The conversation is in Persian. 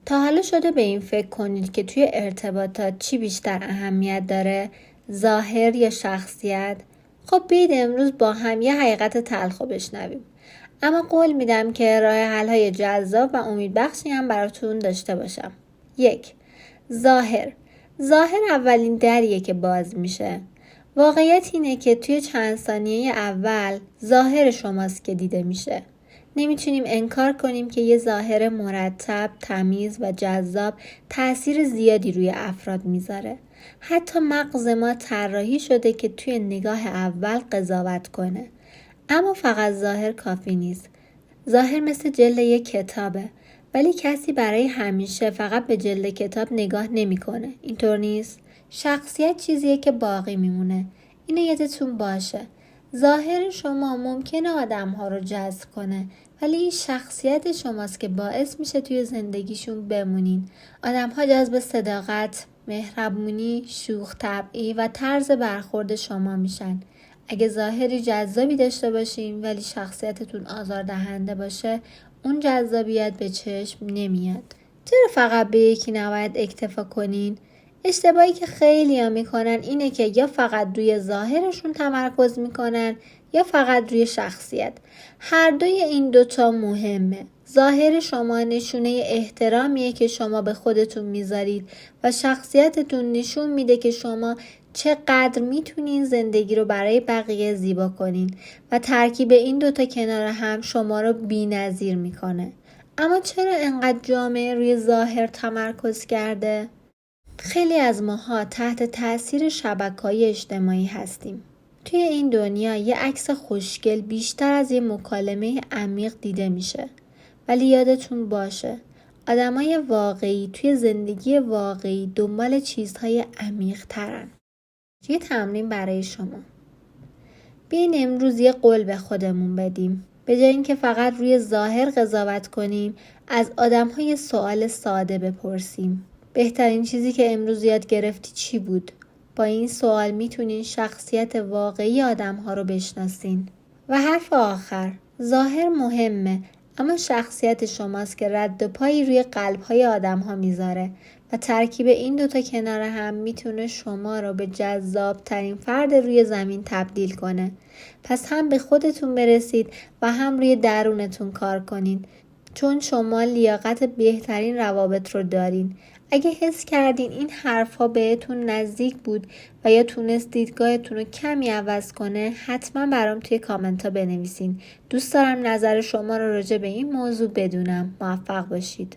تا حالا شده به این فکر کنید که توی ارتباطات چی بیشتر اهمیت داره؟ ظاهر یا شخصیت؟ خب بیاید امروز با هم یه حقیقت تلخ رو بشنویم. اما قول میدم که راه حل‌های جذاب و امیدبخشی هم براتون داشته باشم. 1. ظاهر اولین دریه که باز میشه. واقعیت اینه که توی چند ثانیه اول ظاهر شماست که دیده میشه. نمیتونیم انکار کنیم که یه ظاهر مرتب، تمیز و جذاب تأثیر زیادی روی افراد میذاره. حتی مغز ما طراحی شده که توی نگاه اول قضاوت کنه. اما فقط ظاهر کافی نیست. ظاهر مثل جلد یک کتابه، ولی کسی برای همیشه فقط به جلد کتاب نگاه نمیکنه. اینطور نیست؟ شخصیت چیزیه که باقی میمونه. اینو یادتون باشه. ظاهر شما ممکنه آدم‌ها رو جذب کنه، ولی این شخصیت شماست که باعث میشه توی زندگیشون بمونین. آدم‌ها جذب صداقت، مهربونی، شوخ طبعی و طرز برخورد شما میشن. اگه ظاهری جذابی داشته باشین ولی شخصیتتون آزاردهنده باشه، اون جذابیت به چشم نمیاد. چرا فقط به یکی نباید اکتفا کنین؟ اشتباهی که خیلی‌ها میکنن اینه که یا فقط روی ظاهرشون تمرکز میکنن یا فقط روی شخصیت. هر دوی این دوتا مهمه. ظاهر شما نشونه احترامیه که شما به خودتون میذارید و شخصیتتون نشون میده که شما چقدر میتونین زندگی رو برای بقیه زیبا کنین و ترکیب این دوتا کنار هم شما رو بی‌نظیر میکنه. اما چرا انقدر جامعه روی ظاهر تمرکز کرده؟ خیلی از ماها تحت تاثیر شبکه‌های اجتماعی هستیم. توی این دنیا یه عکس خوشگل بیشتر از یه مکالمه عمیق دیده میشه. ولی یادتون باشه، آدمای واقعی توی زندگی واقعی دنبال چیزهای عمیق ترن. یه تمرین برای شما. بیاین امروز یه قول به خودمون بدیم. به جای اینکه فقط روی ظاهر قضاوت کنیم، از آدم‌ها یه سوال ساده بپرسیم. بهترین چیزی که امروز یاد گرفتی چی بود؟ با این سوال میتونین شخصیت واقعی آدم‌ها رو بشناسین. و حرف آخر، ظاهر مهمه، اما شخصیت شماست که رد و پایی روی قلب‌های آدم‌ها میذاره و ترکیب این دوتا کنار هم میتونه شما رو به جذاب ترین فرد روی زمین تبدیل کنه. پس هم به خودتون برسید و هم روی درونتون کار کنین، چون شما لیاقت بهترین روابط رو دارین. اگه حس کردین این حرفا بهتون نزدیک بود و یا تونست دیدگاهتون رو کمی عوض کنه، حتما برام توی کامنت ها بنویسین. دوست دارم نظر شما رو راجع به این موضوع بدونم. موفق باشید.